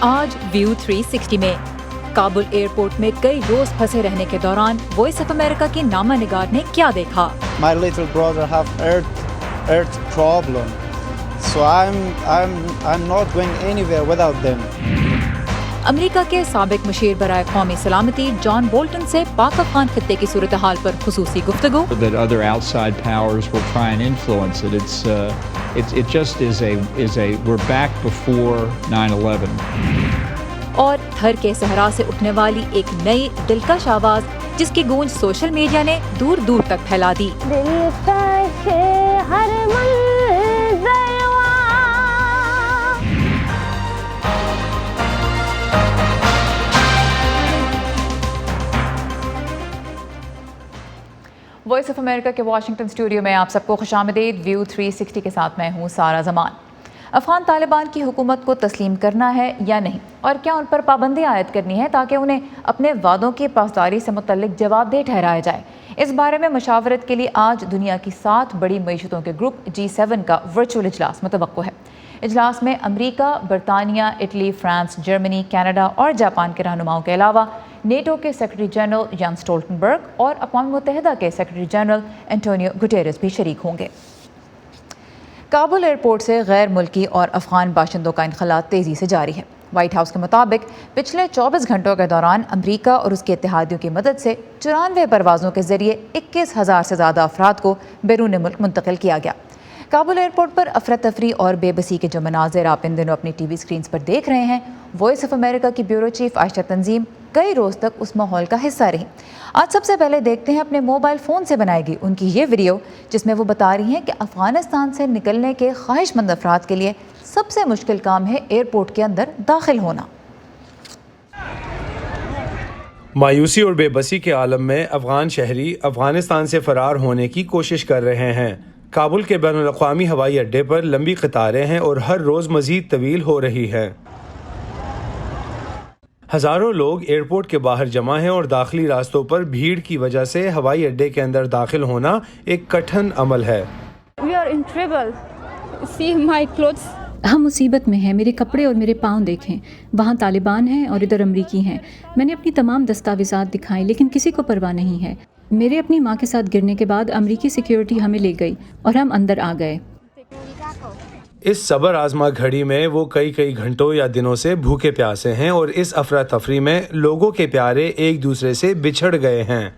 آج ویو 360 میں کابل ایئرپورٹ میں کئی روز پھنسے رہنے کے دوران وائس آف امریکہ کی نامہ نگار نے کیا دیکھا؟ My little brother have earth problem, so I'm not going anywhere without them. امریکہ کے سابق مشیر برائے قومی سلامتی جان بولٹن سے پاک افغان خطے کی صورتحال پر خصوصی گفتگو. That other outside powers will try and influence it. It just is a we're back before 9/11. اور تھر کے صحرا سے اٹھنے والی ایک نئی دلکش آواز جس کی گونج سوشل میڈیا نے دور دور تک پھیلا دی. وائس آف امریکہ کے واشنگٹن اسٹوڈیو میں آپ سب کو خوش آمدید. ویو 360 کے ساتھ میں ہوں سارا زمان. افغان طالبان کی حکومت کو تسلیم کرنا ہے یا نہیں، اور کیا ان پر پابندی عائد کرنی ہے تاکہ انہیں اپنے وعدوں کی پاسداری سے متعلق جواب دہ ٹھہرایا جائے، اس بارے میں مشاورت کے لیے آج دنیا کی 7 بڑی معیشتوں کے گروپ G7 کا ورچوئل اجلاس متوقع ہے. اجلاس میں امریکہ، برطانیہ، اٹلی، فرانس، جرمنی، کینیڈا اور جاپان کے رہنماؤں کے علاوہ نیٹو کے سیکرٹری جنرل جان اسٹولٹنبرگ اور اقوام متحدہ کے سیکرٹری جنرل انٹونیو گٹیرس بھی شریک ہوں گے. کابل ایئرپورٹ سے غیر ملکی اور افغان باشندوں کا انخلاء تیزی سے جاری ہے. وائٹ ہاؤس کے مطابق پچھلے 24 گھنٹوں کے دوران امریکہ اور اس کے اتحادیوں کی مدد سے 94 پروازوں کے ذریعے 21,000 سے زیادہ افراد کو بیرون ملک منتقل کیا گیا. کابل ایئرپورٹ پر افراتفری اور بے بسی کے جو مناظر آپ ان دنوں اپنی ٹی وی سکرینز پر دیکھ رہے ہیں، وائس آف امریکہ کی بیورو چیف عائشہ تنظیم کئی روز تک اس ماحول کا حصہ رہی. آج سب سے پہلے دیکھتے ہیں اپنے موبائل فون سے بنائی گئی ان کی یہ ویڈیو جس میں وہ بتا رہی ہیں کہ افغانستان سے نکلنے کے خواہش مند افراد کے لیے سب سے مشکل کام ہے ایئرپورٹ کے اندر داخل ہونا. مایوسی اور بے بسی کے عالم میں افغان شہری افغانستان سے فرار ہونے کی کوشش کر رہے ہیں. کابل کے بین الاقوامی ہوائی اڈے پر لمبی قطاریں ہیں اور ہر روز مزید طویل ہو رہی ہے. ہزاروں لوگ ایئرپورٹ کے باہر جمع ہیں اور داخلی راستوں پر بھیڑ کی وجہ سے ہوائی اڈے کے اندر داخل ہونا ایک کٹھن عمل ہے. We are in trouble. See my clothes. ہم مصیبت میں ہیں. میرے کپڑے اور میرے پاؤں دیکھیں. وہاں طالبان ہیں اور ادھر امریکی ہیں. میں نے اپنی تمام دستاویزات دکھائیں لیکن کسی کو پرواہ نہیں ہے. میرے اپنی ماں کے ساتھ گرنے کے بعد امریکی سیکیورٹی ہمیں لے گئی اور ہم اندر آ گئے. اس صبر آزما گھڑی میں وہ کئی گھنٹوں یا دنوں سے بھوکے پیاسے ہیں اور اس افراتفری میں لوگوں کے پیارے ایک دوسرے سے بچھڑ گئے ہیں.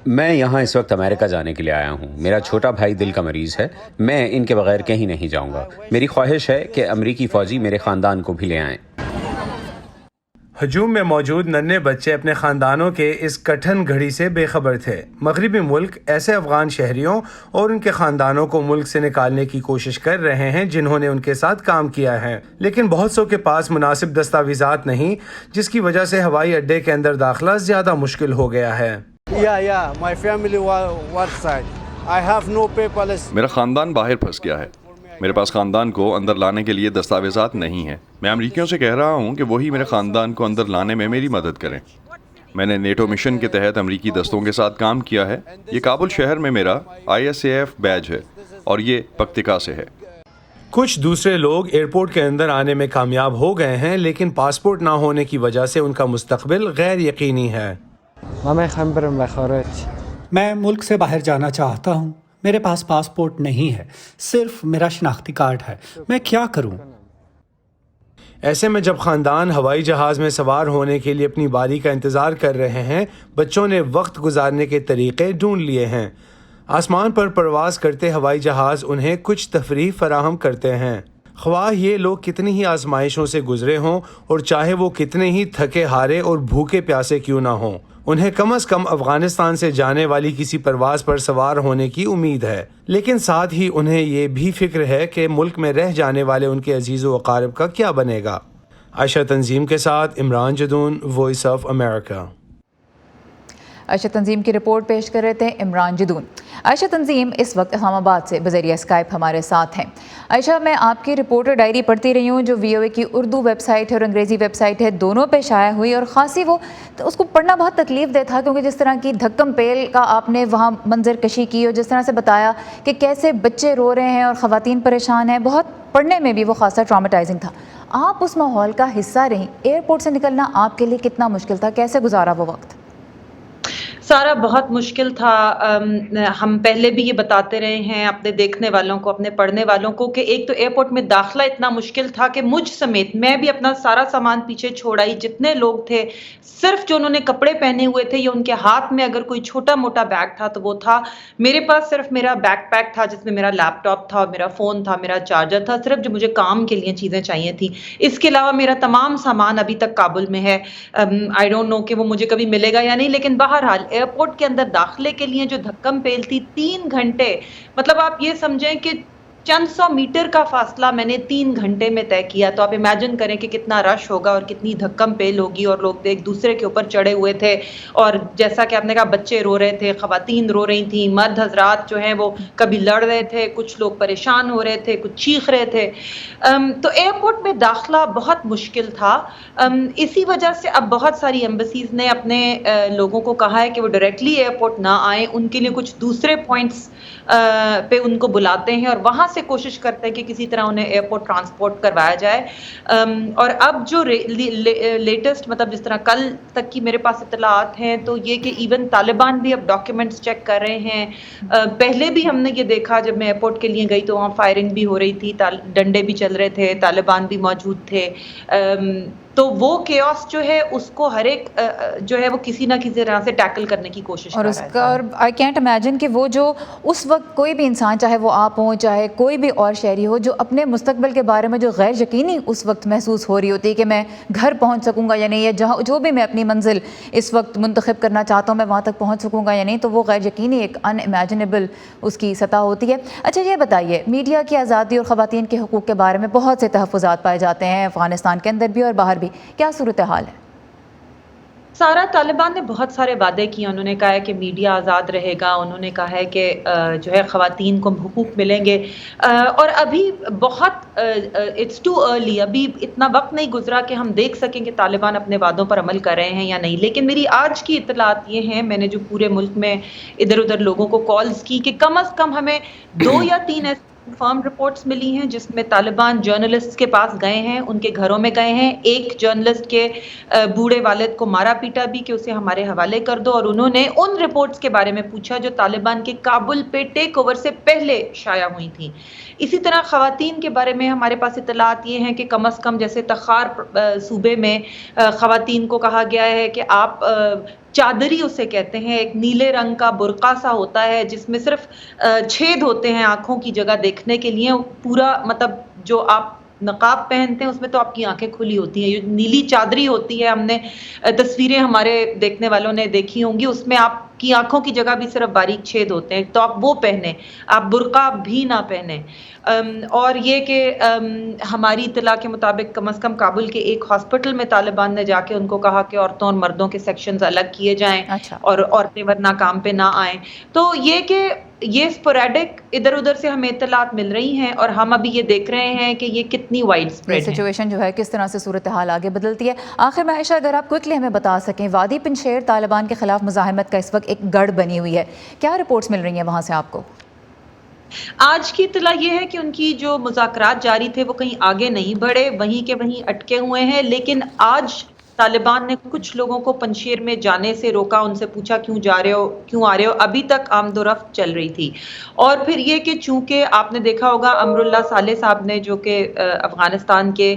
میں یہاں اس وقت امریکہ جانے کے لیے آیا ہوں. میرا چھوٹا بھائی دل کا مریض ہے. میں ان کے بغیر کہیں نہیں جاؤں گا. میری خواہش ہے کہ امریکی فوجی میرے خاندان کو بھی لے آئیں. ہجوم میں موجود ننھے بچے اپنے خاندانوں کے اس کٹھن گھڑی سے بے خبر تھے. مغربی ملک ایسے افغان شہریوں اور ان کے خاندانوں کو ملک سے نکالنے کی کوشش کر رہے ہیں جنہوں نے ان کے ساتھ کام کیا ہے، لیکن بہت سو کے پاس مناسب دستاویزات نہیں، جس کی وجہ سے ہوائی اڈے کے اندر داخلہ زیادہ مشکل ہو گیا ہے. My family what side? I have no papers. میرا خاندان باہر پھنس گیا ہے. میرے پاس خاندان کو اندر لانے کے لیے دستاویزات نہیں ہیں. میں امریکیوں سے کہہ رہا ہوں کہ وہی میرے خاندان کو اندر لانے میں میری مدد کریں. میں نے نیٹو مشن کے تحت امریکی دستوں کے ساتھ کام کیا ہے. یہ کابل شہر میں میرا ISAF بیج ہے اور یہ پکتیکا سے ہے. کچھ دوسرے لوگ ایئرپورٹ کے اندر آنے میں کامیاب ہو گئے ہیں، لیکن پاسپورٹ نہ ہونے کی وجہ سے ان کا مستقبل غیر یقینی ہے. میں ملک سے باہر جانا چاہتا ہوں. میرے پاس پاسپورٹ نہیں ہے، صرف میرا شناختی کارڈ ہے. میں کیا کروں؟ ایسے میں جب خاندان ہوائی جہاز میں سوار ہونے کے لیے اپنی باری کا انتظار کر رہے ہیں، بچوں نے وقت گزارنے کے طریقے ڈھونڈ لیے ہیں. آسمان پر پرواز کرتے ہوائی جہاز انہیں کچھ تفریح فراہم کرتے ہیں. خواہ یہ لوگ کتنی ہی آزمائشوں سے گزرے ہوں اور چاہے وہ کتنے ہی تھکے ہارے اور بھوکے پیاسے کیوں نہ ہوں، انہیں کم از کم افغانستان سے جانے والی کسی پرواز پر سوار ہونے کی امید ہے. لیکن ساتھ ہی انہیں یہ بھی فکر ہے کہ ملک میں رہ جانے والے ان کے عزیز و اقارب کا کیا بنے گا. عائشہ تنظیم کے ساتھ Imran Jadoon, voice of America. Ayesha Tanzeem کی رپورٹ پیش کر رہے تھے عمران جدون. عائشہ تنظیم اس وقت اسلام آباد سے بذریعہ اسکائپ ہمارے ساتھ ہیں. عائشہ، میں آپ کی رپورٹر ڈائری پڑھتی رہی ہوں جو وی او اے کی اردو ویب سائٹ ہے اور انگریزی ویب سائٹ ہے، دونوں پہ شائع ہوئی، اور خاصی وہ اس کو پڑھنا بہت تکلیف دہ تھا، کیونکہ جس طرح کی دھکم پیل کا آپ نے وہاں منظر کشی کی اور جس طرح سے بتایا کہ کیسے بچے رو رہے ہیں اور خواتین پریشان ہیں، بہت پڑھنے میں بھی وہ خاصا ٹراماٹائزنگ تھا. آپ اس ماحول کا حصہ رہیں، ایئرپورٹ سے نکلنا آپ کے لیے کتنا مشکل تھا، کیسے گزارا وہ وقت؟ سارا بہت مشکل تھا. ہم پہلے بھی یہ بتاتے رہے ہیں اپنے دیکھنے والوں کو، اپنے پڑھنے والوں کو، کہ ایک تو ایئرپورٹ میں داخلہ اتنا مشکل تھا کہ مجھ سمیت میں بھی اپنا سارا سامان پیچھے چھوڑ آئی. جتنے لوگ تھے، صرف جو انہوں نے کپڑے پہنے ہوئے تھے یا ان کے ہاتھ میں اگر کوئی چھوٹا موٹا بیگ تھا تو وہ تھا. میرے پاس صرف میرا بیک پیک تھا جس میں میرا لیپ ٹاپ تھا، میرا فون تھا، میرا چارجر تھا، صرف جو مجھے کام کے لیے چیزیں چاہیے تھیں. اس کے علاوہ میرا تمام سامان ابھی تک کابل میں ہے. آئی ڈونٹ نو کہ وہ مجھے کبھی ملے گا یا نہیں، لیکن بہرحال ایئرپورٹ کے اندر داخلے کے لیے جو دھکم پیل تھی 3 گھنٹے، مطلب آپ یہ سمجھیں کہ چند سو میٹر کا فاصلہ میں نے 3 گھنٹے میں طے کیا. تو آپ امیجن کریں کہ کتنا رش ہوگا اور کتنی دھکم پیل ہوگی، اور لوگ ایک دوسرے کے اوپر چڑھے ہوئے تھے. اور جیسا کہ آپ نے کہا، بچے رو رہے تھے، خواتین رو رہی تھیں، مرد حضرات جو ہیں وہ کبھی لڑ رہے تھے، کچھ لوگ پریشان ہو رہے تھے، کچھ چیخ رہے تھے. تو ایئرپورٹ میں داخلہ بہت مشکل تھا. اسی وجہ سے اب بہت ساری ایمبیسیز نے اپنے لوگوں کو کہا ہے کہ وہ ڈائریکٹلی ایئرپورٹ نہ آئیں، ان کے لیے کچھ دوسرے پوائنٹس پہ ان کو بلاتے ہیں اور وہاں سے کوشش کرتے ہیں کہ کسی طرح انہیں ایئرپورٹ ٹرانسپورٹ کروایا جائے. اور اب جو لیٹسٹ، مطلب جس طرح کل تک کی میرے پاس اطلاعات ہیں، تو یہ کہ ایون طالبان بھی اب ڈاکیومنٹس چیک کر رہے ہیں. پہلے بھی ہم نے یہ دیکھا، جب میں ایئرپورٹ کے لیے گئی تو وہاں فائرنگ بھی ہو رہی تھی، ڈنڈے بھی چل رہے تھے، طالبان بھی موجود تھے. تو وہ کیوس جو ہے اس کو ہر ایک جو ہے وہ کسی نہ کسی طرح سے ٹیکل کرنے کی کوشش کر رہا ہے. اور آئی کینٹ امیجن کہ وہ جو اس وقت کوئی بھی انسان، چاہے وہ آپ ہوں چاہے کوئی بھی اور شہری ہو، جو اپنے مستقبل کے بارے میں جو غیر یقینی اس وقت محسوس ہو رہی ہوتی ہے کہ میں گھر پہنچ سکوں گا یا نہیں، یا جہاں جو بھی میں اپنی منزل اس وقت منتخب کرنا چاہتا ہوں میں وہاں تک پہنچ سکوں گا یا نہیں، تو وہ غیر یقینی ایک ان امیجنیبل اس کی سطح ہوتی ہے. اچھا، یہ بتائیے، میڈیا کی آزادی اور خواتین کے حقوق کے بارے میں بہت سے تحفظات پائے جاتے ہیں افغانستان کے اندر بھی اور باہر بھی، کیا صورتحال ہے؟ سارا، طالبان نے بہت سارے وعدے کیے. انہوں نے کہا ہے کہ میڈیا آزاد رہے گا، انہوں نے کہا ہے کہ جو ہے خواتین کو حقوق ملیں گے. اور ابھی بہت اٹس ٹو ارلی، ابھی اتنا وقت نہیں گزرا کہ ہم دیکھ سکیں کہ طالبان اپنے وعدوں پر عمل کر رہے ہیں یا نہیں. لیکن میری آج کی اطلاعات یہ ہیں، میں نے جو پورے ملک میں ادھر ادھر لوگوں کو کالز کی، کہ کم از کم ہمیں 2 یا 3 ایسے کنفرم رپورٹس ملی ہیں جس میں طالبان جرنلسٹ کے پاس گئے ہیں، ان کے گھروں میں گئے ہیں. ایک جرنلسٹ کے بوڑھے والد کو مارا پیٹا بھی کہ اسے ہمارے حوالے کر دو، اور انہوں نے ان رپورٹس کے بارے میں پوچھا جو طالبان کے کابل پہ ٹیک اوور سے پہلے شائع ہوئی تھیں. اسی طرح خواتین کے بارے میں ہمارے پاس اطلاعات یہ ہیں کہ کم از کم جیسے تخار صوبے میں خواتین کو کہا گیا ہے کہ آپ چادری اسے کہتے ہیں، ایک نیلے رنگ کا برقع سا ہوتا ہے جس میں صرف چھید ہوتے ہیں آنکھوں کی جگہ دیکھنے کے لیے. پورا مطلب جو آپ نقاب پہنتے ہیں اس میں تو آپ کی آنکھیں کھلی ہوتی ہیں. یہ نیلی چادری ہوتی ہے، ہم نے تصویریں ہمارے دیکھنے والوں نے دیکھی ہوں گی، اس میں آپ کی آنکھوں کی جگہ بھی صرف باریک چھید ہوتے ہیں، تو آپ وہ پہنیں، آپ برقع بھی نہ پہنیں. اور یہ کہ ہماری اطلاع کے مطابق کم از کم کابل کے ایک ہاسپٹل میں طالبان نے جا کے ان کو کہا کہ عورتوں اور مردوں کے سیکشنز الگ کیے جائیں اور عورتیں ورنہ کام پہ نہ آئیں. تو یہ کہ یہ اسپوریڈک ادھر ادھر سے ہمیں اطلاعات مل رہی ہیں اور ہم ابھی یہ دیکھ رہے ہیں کہ یہ کتنی وائڈ اسپریڈ ہے، سچویشن جو ہے کس طرح سے صورتحال آگے بدلتی ہے. آخر میں عائشہ، اگر آپ کوئکلی ہمیں بتا سکیں، وادی پنشیر طالبان کے خلاف مزاحمت کا اس وقت ایک گڑھ بنی ہوئی ہے، کیا رپورٹس مل رہی ہیں وہاں سے آپ کو؟ آج کی اطلاع یہ ہے کہ ان کی جو مذاکرات جاری تھے وہ کہیں آگے نہیں بڑھے، وہیں کے وہیں اٹکے ہوئے ہیں. لیکن آج طالبان نے کچھ لوگوں کو پنشیر میں جانے سے روکا، ان سے پوچھا کیوں جا رہے ہو، کیوں آ رہے ہو. ابھی تک آمد و رفت چل رہی تھی. اور پھر یہ کہ چونکہ آپ نے دیکھا ہوگا امراللہ صالح صاحب نے، جو کہ افغانستان کے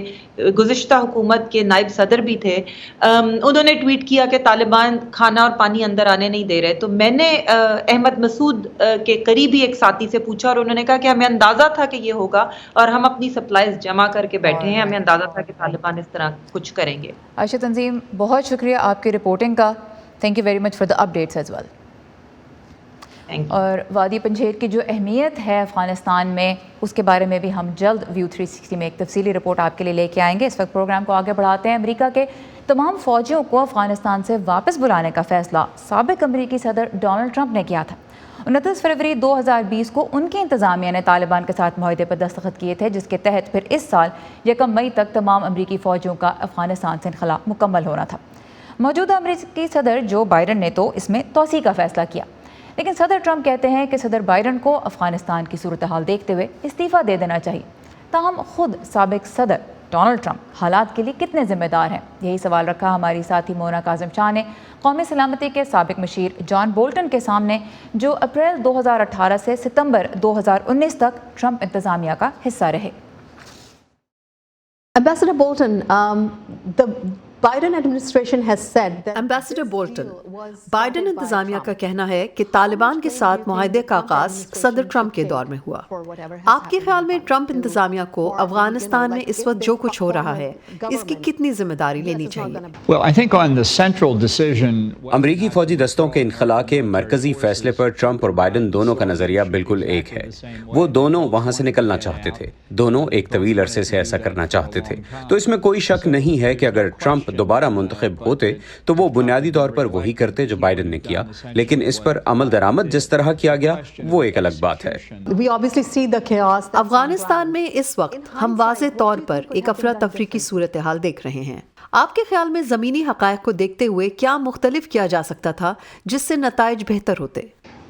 گزشتہ حکومت کے نائب صدر بھی تھے، انہوں نے ٹویٹ کیا کہ طالبان کھانا اور پانی اندر آنے نہیں دے رہے. تو میں نے احمد مسعود کے قریبی ایک ساتھی سے پوچھا اور انہوں نے کہا کہ ہمیں اندازہ تھا کہ یہ ہوگا اور ہم اپنی سپلائز جمع کر کے بیٹھے ہیں، ہمیں اندازہ تھا کہ طالبان اس طرح کچھ کریں گے. عائشہ تنظیم، بہت شکریہ آپ کی رپورٹنگ کا. Thank you very much for the updates as well. اور وادی پنجیر کی جو اہمیت ہے افغانستان میں، اس کے بارے میں بھی ہم جلد ویو 360 میں ایک تفصیلی رپورٹ آپ کے لیے لے کے آئیں گے. اس وقت پروگرام کو آگے بڑھاتے ہیں. امریکہ کے تمام فوجیوں کو افغانستان سے واپس بلانے کا فیصلہ سابق امریکی صدر ڈونلڈ ٹرمپ نے کیا تھا۔ 29 فروری 2020 کو ان کی انتظامیہ نے طالبان کے ساتھ معاہدے پر دستخط کیے تھے، جس کے تحت پھر اس سال 1 مئی تک تمام امریکی فوجیوں کا افغانستان سے انخلاء مکمل ہونا تھا۔ موجودہ امریکی صدر جو بائیڈن نے تو اس میں توسیع کا فیصلہ کیا، لیکن صدر ٹرمپ کہتے ہیں کہ صدر بائیڈن کو افغانستان کی صورتحال دیکھتے ہوئے استعفیٰ دے دینا چاہیے۔ تاہم خود سابق صدر ڈونلڈ ٹرمپ حالات کے لیے کتنے ذمہ دار ہیں؟ یہی سوال رکھا ہماری ساتھی مونا کاظم شاہ نے قومی سلامتی کے سابق مشیر جان بولٹن کے سامنے، جو اپریل 2018 سے ستمبر 2019 تک ٹرمپ انتظامیہ کا حصہ رہے۔ Ambassador Bolton, the Biden administration has said that ambassador Bolton, Biden انتظامیہ کا کہنا ہے کہ طالبان کے ساتھ معاہدے کا آغاز صدر ٹرمپ کے دور میں ہوا۔ آپ کے خیال میں ٹرمپ انتظامیہ کو افغانستان میں اس وقت جو کچھ ہو رہا ہے اس کی کتنی ذمہ داری لینی چاہیے؟ Well, I think on the central decision, امریکی فوجی دستوں کے انخلاء کے مرکزی فیصلے پر ٹرمپ اور بائیڈن دونوں کا نظریہ بالکل ایک ہے۔ وہ دونوں وہاں سے نکلنا چاہتے تھے، دونوں ایک طویل عرصے سے ایسا کرنا چاہتے تھے۔ تو اس میں کوئی شک نہیں ہے کہ اگر ٹرمپ دوبارہ منتخب ہوتے تو وہ بنیادی طور پر وہی کرتے جو بائیڈن نے کیا، لیکن اس پر عمل درآمد جس طرح کیا گیا وہ ایک الگ بات ہے۔ we obviously see the chaos. Afghanistan میں اس وقت ہم واضح طور پر ایک افراتفری کی صورتحال دیکھ رہے ہیں۔ آپ کے خیال میں زمینی حقائق کو دیکھتے ہوئے کیا مختلف کیا جا سکتا تھا جس سے نتائج بہتر ہوتے؟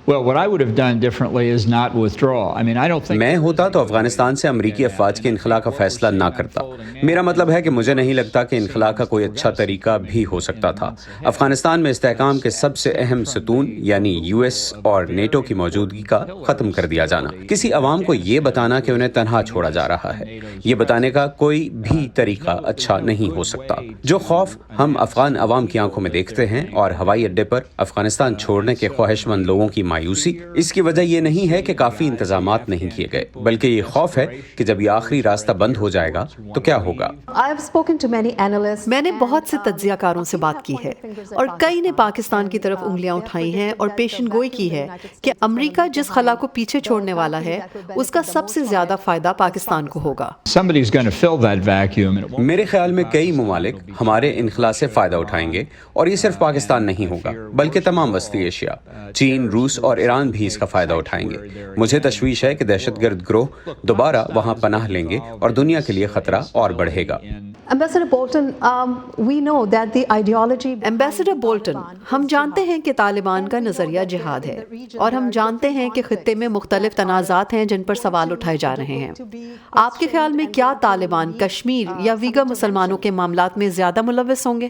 well, what I would have done differently is not withdraw. I mean, I don't think میں ہوتا تو افغانستان سے امریکی افواج کے انخلاء کا فیصلہ نہ کرتا۔ میرا مطلب ہے کہ مجھے نہیں لگتا کہ انخلاء کا کوئی اچھا طریقہ بھی ہو سکتا تھا۔ افغانستان میں استحکام کے سب سے اہم ستون یعنی یو ایس اور نیٹو کی موجودگی کا ختم کر دیا جانا، کسی عوام کو یہ بتانا کہ انہیں تنہا چھوڑا جا رہا ہے، یہ بتانے کا کوئی بھی طریقہ اچھا نہیں ہو سکتا۔ جو خوف ہم افغان عوام کی آنکھوں میں دیکھتے ہیں اور ہوائی اڈے پر افغانستان چھوڑنے کے خواہش مند لوگوں کی مایوسی، اس کی وجہ یہ نہیں ہے کہ کافی انتظامات نہیں کیے گئے، بلکہ یہ خوف ہے کہ جب یہ آخری راستہ بند ہو جائے گا تو کیا ہوگا۔ I have spoken to many analysts. میں نے بہت سے تجزیہ کاروں سے بات کی ہے اور کئی نے پاکستان کی طرف انگلیاں اٹھائی ہیں اور پیشن گوئی کی ہے کہ امریکہ جس خلا کو پیچھے چھوڑنے والا ہے اس کا سب سے زیادہ فائدہ پاکستان کو ہوگا۔ somebody's going to fill that vacuum. میرے خیال میں کئی ممالک ہمارے انخلاء سے فائدہ اٹھائیں گے، اور یہ صرف پاکستان نہیں ہوگا بلکہ تمام وسطی ایشیا، چین، روس اور ایران بھی اس کا فائدہ اٹھائیں گے۔ مجھے تشویش ہے کہ دہشت گرد گروہ دوبارہ وہاں پناہ لیں گے اور دنیا کے لیے خطرہ اور بڑھے گا۔ Ambassador Bolton, we know that the ideology. Ambassador Bolton, ہم جانتے ہیں کہ طالبان کا نظریہ جہاد ہے، اور ہم جانتے ہیں کہ خطے میں مختلف تنازعات ہیں جن پر سوال اٹھائے جا رہے ہیں۔ آپ کے خیال میں کیا طالبان کشمیر یا ویگا مسلمانوں کے معاملات میں زیادہ ملوث ہوں گے؟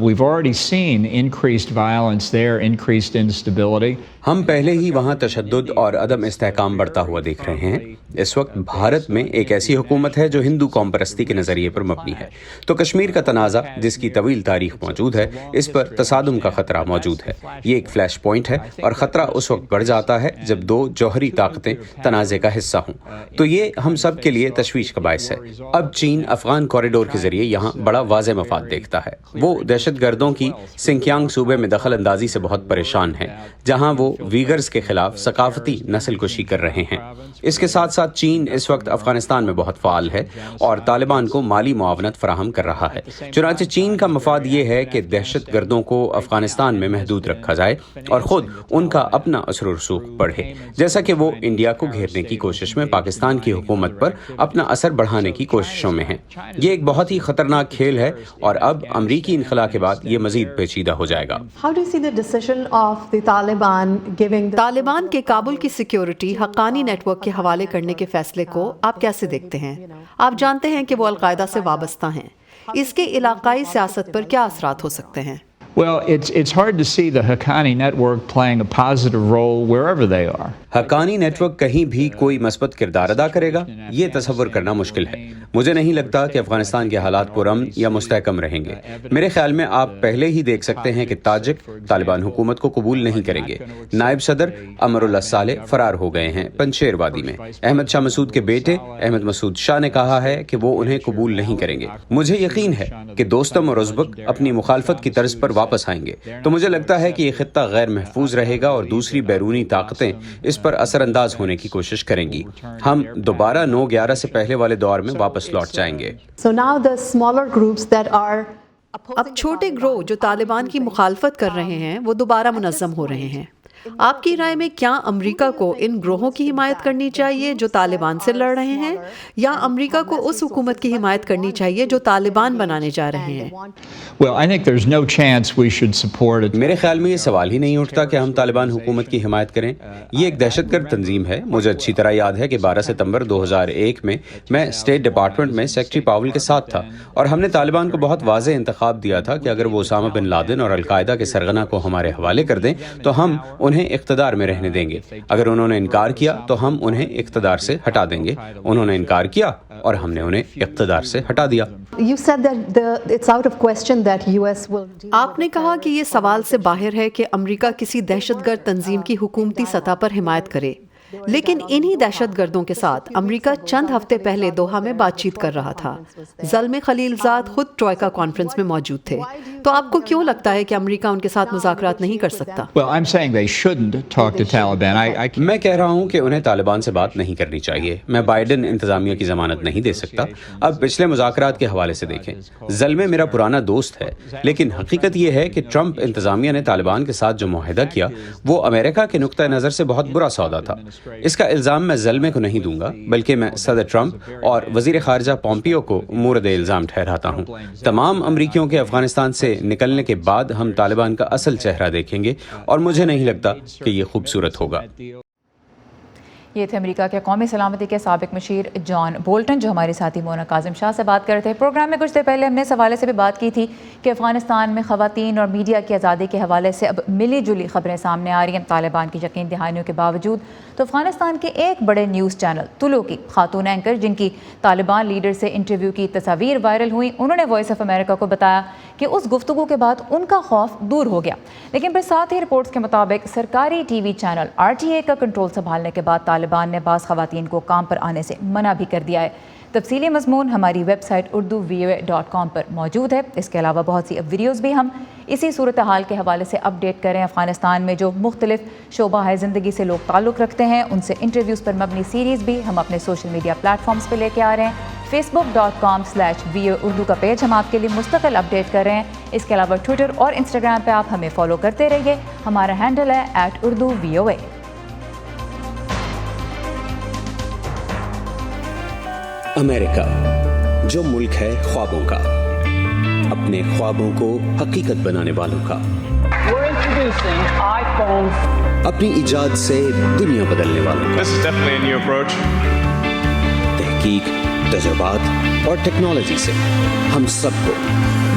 We've already seen increased violence there, increased instability. ہم پہلے ہی وہاں تشدد اور عدم استحکام بڑھتا ہوا دیکھ رہے ہیں۔ اس وقت بھارت میں ایک ایسی حکومت ہے جو ہندو قوم پرستی کے نظریے پر مبنی ہے، تو کشمیر کا تنازع جس کی طویل تاریخ موجود ہے، اس پر تصادم کا خطرہ موجود ہے۔ یہ ایک فلیش پوائنٹ ہے اور خطرہ اس وقت بڑھ جاتا ہے جب دو جوہری طاقتیں تنازع کا حصہ ہوں، تو یہ ہم سب کے لیے تشویش کا باعث ہے۔ اب چین افغان کوریڈور کے ذریعے یہاں بڑا واضح مفاد دیکھتا ہے۔ وہ دہشت گردوں کی سنکیانگ صوبے میں دخل اندازی سے بہت پریشان ہیں، جہاں وہ ویگرز کے خلاف ثقافتی نسل کشی کر رہے ہیں۔ اس کے ساتھ ساتھ چین اس وقت افغانستان میں بہت فعال ہے اور طالبان کو مالی معاونت فراہم کر رہا ہے۔ چنانچہ چین کا مفاد یہ ہے کہ دہشت گردوں کو افغانستان میں محدود رکھا جائے اور خود ان کا اپنا اثر و رسوخ بڑھے، جیسا کہ وہ انڈیا کو گھیرنے کی کوشش میں پاکستان کی حکومت پر اپنا اثر بڑھانے کی کوششوں میں ہیں۔ یہ ایک بہت ہی خطرناک کھیل ہے اور اب امریکی انخلاء کے بعد یہ مزید پیچیدہ ہو جائے گا۔ How do you see the decision of the Taliban giving the Taliban کے کابل کی سیکیورٹی حقانی نیٹ ورک کے حوالے کرنے کے فیصلے کو آپ کیسے دیکھتے ہیں؟ آپ جانتے ہیں کہ وہ القاعدہ سے وابستہ ہیں، اس کے علاقائی سیاست پر کیا اثرات ہو سکتے ہیں؟ Well, it's hard to see the Haqqani network playing a positive role wherever they are. Haqqani network کہیں بھی کوئی مثبت کردار ادا کرے گا، یہ تصور کرنا مشکل ہے۔ مجھے نہیں لگتا کہ افغانستان کے حالات پرامن یا مستحکم رہیں گے۔ میرے خیال میں آپ پہلے ہی دیکھ سکتے ہیں کہ تاجک طالبان حکومت کو قبول نہیں کریں گے۔ نائب صدر امر اللہ صالح فرار ہو گئے ہیں پنشیر وادی میں۔ احمد شاہ مسعود کے بیٹے احمد مسعود شاہ نے کہا ہے کہ وہ انہیں قبول نہیں کریں گے۔ مجھے یقین ہے کہ دوستم اور ازبک اپنی مخالفت کی طرز پر واپس آئیں گے، تو مجھے لگتا ہے کہ یہ خطہ غیر محفوظ رہے گا اور دوسری بیرونی طاقتیں اس پر اثر انداز ہونے کی کوشش کریں گی۔ ہم دوبارہ 9/11 سے پہلے والے دور میں واپس لوٹ جائیں گے۔ So now the smaller groups that are اب چھوٹے گروہ جو طالبان کی مخالفت کر رہے ہیں وہ دوبارہ منظم ہو رہے ہیں. آپ کی رائے میں کیا امریکہ کو ان گروہوں کی حمایت کرنی چاہیے جو طالبان سے لڑ رہے ہیں، یا امریکہ کو اس حکومت کی حمایت کرنی چاہیے جو طالبان بنانے جا رہے ہیں؟ Well, I think there's no chance we should support it. میرے خیال میں یہ سوال ہی نہیں اٹھتا کہ ہم طالبان حکومت کی حمایت کریں. یہ ایک دہشت گرد تنظیم ہے. مجھے اچھی طرح یاد ہے کہ 12 ستمبر 2001 میں اسٹیٹ ڈپارٹمنٹ میں سیکرٹری پاول کے ساتھ تھا، اور ہم نے طالبان کو بہت واضح انتخاب دیا تھا کہ اگر وہ اسامہ بن لادن اور القاعدہ کے سرغنہ کو ہمارے حوالے کر دیں تو ہم انہیں اقتدار میں رہنے دیں گے. اگر انہوں نے انکار کیا تو ہم انہیں اقتدار سے ہٹا دیں گے. انہوں نے انکار کیا اور ہم نے انہیں اقتدار سے ہٹا دیا. آپ نے کہا کہ یہ سوال سے باہر ہے کہ امریکہ کسی دہشت گرد تنظیم کی حکومتی سطح پر حمایت کرے، لیکن انہی دہشت گردوں کے ساتھ امریکہ چند ہفتے پہلے دوحہ میں بات چیت کر رہا تھا. زلمے خلیل زاد خود ٹروئکا کانفرنس میں موجود تھے. تو آپ کو کیوں لگتا ہے کہ امریکہ ان کے ساتھ مذاکرات نہیں کر سکتا؟ Well, I'm saying they shouldn't talk to Taliban. میں کہہ رہا ہوں کہ انہیں طالبان سے بات نہیں کرنی چاہیے. میں بائیڈن انتظامیہ کی ضمانت نہیں دے سکتا. اب پچھلے مذاکرات کے حوالے سے دیکھیں. زلمے میرا پرانا دوست ہے، لیکن حقیقت یہ ہے کہ ٹرمپ انتظامیہ نے طالبان کے ساتھ جو معاہدہ کیا وہ امریکہ کے نقطہ نظر سے بہت برا سودا تھا. اس کا الزام میں زلمے کو نہیں دوں گا، بلکہ میں صدر ٹرمپ اور وزیر خارجہ پومپیو کو مورد الزام ٹھہراتا ہوں. تمام امریکیوں کے افغانستان سے نکلنے کے بعد ہم طالبان کا اصل چہرہ دیکھیں گے، اور مجھے نہیں لگتا کہ یہ خوبصورت ہوگا. یہ تھے امریکہ کے قومی سلامتی کے سابق مشیر جان بولٹن، جو ہمارے ساتھی مونا کاظم شاہ سے بات کر رہے تھے. پروگرام میں کچھ دیر پہلے ہم نے اس حوالے سے بھی بات کی تھی کہ افغانستان میں خواتین اور میڈیا کی آزادی کے حوالے سے اب ملی جلی خبریں سامنے آ رہی ہیں. طالبان کی یقین دہانیوں کے باوجود تو افغانستان کے ایک بڑے نیوز چینل طلوع کی خاتون اینکر، جن کی طالبان لیڈر سے انٹرویو کی تصاویر وائرل ہوئیں، انہوں نے وائس آف امریکہ کو بتایا کہ اس گفتگو کے بعد ان کا خوف دور ہو گیا. لیکن پھر ساتھ ہی رپورٹس کے مطابق سرکاری ٹی وی چینل RTA کا کنٹرول سنبھالنے کے بعد طالبان نے بعض خواتین کو کام پر آنے سے منع بھی کر دیا ہے. تفصیلی مضمون ہماری ویب سائٹ urduvoa.com پر موجود ہے. اس کے علاوہ بہت سی ویڈیوز بھی ہم اسی صورتحال کے حوالے سے اپڈیٹ کریں. افغانستان میں جو مختلف شعبہ زندگی سے لوگ تعلق رکھتے ہیں ان سے انٹرویوز پر مبنی سیریز بھی ہم اپنے سوشل میڈیا پلیٹ فارمز پہ لے کے آ رہے ہیں. facebook.com/VOA اردو کا پیج ہم آپ کے لیے مستقل اپڈیٹ کر رہے ہیں. اس کے علاوہ ٹویٹر اور انسٹاگرام پہ آپ ہمیں فالو کرتے رہیے. ہمارا ہینڈل ہے @urduvoa. امریکہ، جو ملک ہے خوابوں کا، اپنے خوابوں کو حقیقت بنانے والوں کا، اپنی ایجاد سے دنیا بدلنے والوں کا، تحقیق، تجربات اور ٹیکنالوجی سے ہم سب کو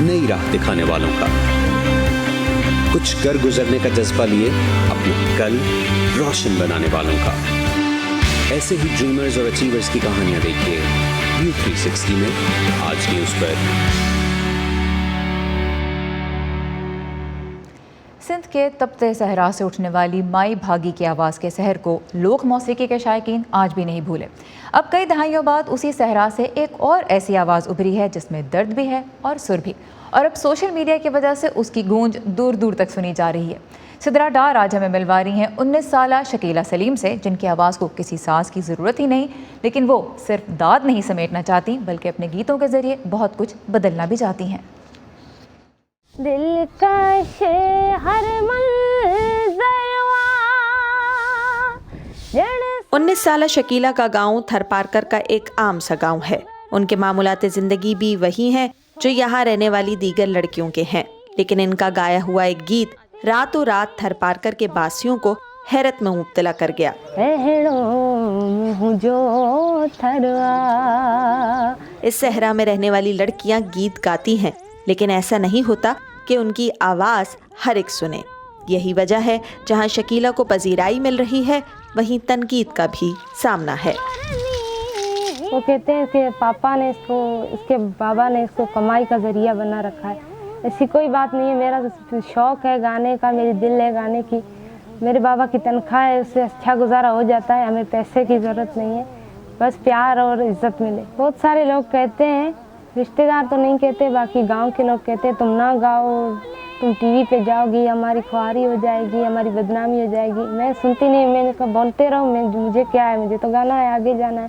نئی راہ دکھانے والوں کا، کچھ کر گزرنے کا جذبہ لیے اپنے کل روشن بنانے والوں کا. ایسے ہی ڈریمرز اور اچیورز کی کہانیاں دیکھیے ویو 360 میں آج نیوز پر. سندھ کے تپتے صحرا سے اٹھنے والی مائی بھاگی کی آواز کے سحر کو لوک موسیقی کے شائقین آج بھی نہیں بھولے. اب کئی دہائیوں بعد اسی صحرا سے ایک اور ایسی آواز ابھری ہے جس میں درد بھی ہے اور سر بھی، اور اب سوشل میڈیا کی وجہ سے اس کی گونج دور دور تک سنی جا رہی ہے. سدرا ڈار آج ہمیں ملوا رہی ہیں 19 سالہ شکیلا سلیم سے، جن کی آواز کو کسی ساز کی ضرورت ہی نہیں، لیکن وہ صرف داد نہیں سمیٹنا چاہتی بلکہ اپنے گیتوں کے ذریعے بہت کچھ بدلنا بھی چاہتی ہیں. دل کش ہر منظروا 19 سالہ شکیلا کا گاؤں تھر پارکر کا ایک عام سا گاؤں ہے. ان کے معمولات زندگی بھی وہی ہیں جو یہاں رہنے والی دیگر لڑکیوں کے ہیں، لیکن ان کا گایا ہوا ایک گیت راتوں رات تھر پارکر کے باسیوں کو حیرت میں مبتلا کر گیا. اس صحرا میں رہنے والی لڑکیاں گیت گاتی ہیں، لیکن ایسا نہیں ہوتا کہ ان کی آواز ہر ایک سنے. یہی وجہ ہے جہاں شکیلا کو پذیرائی مل رہی ہے وہیں تنقید کا بھی سامنا ہے. وہ کہتے ہیں کہ پاپا نے اس کے بابا نے اس کو کمائی کا ذریعہ بنا رکھا ہے. ایسی کوئی بات نہیں ہے. میرا تو شوق ہے گانے کا، میری دل ہے گانے کی. میرے بابا کی تنخواہ ہے، اس سے اچھا گزارا ہو جاتا ہے. ہمیں پیسے کی ضرورت نہیں ہے، بس پیار اور عزت ملے. بہت سارے لوگ کہتے ہیں، رشتہ دار تو نہیں کہتے، باقی گاؤں کے لوگ کہتے ہیں تم نہ گاؤ، تم ٹی وی پہ جاؤ گی، ہماری خواری ہو جائے گی، ہماری بدنامی ہو جائے گی. میں سنتی نہیں. میں نے کہا بولتے رہو، مجھے کیا ہے، مجھے تو گانا ہے، آگے جانا ہے.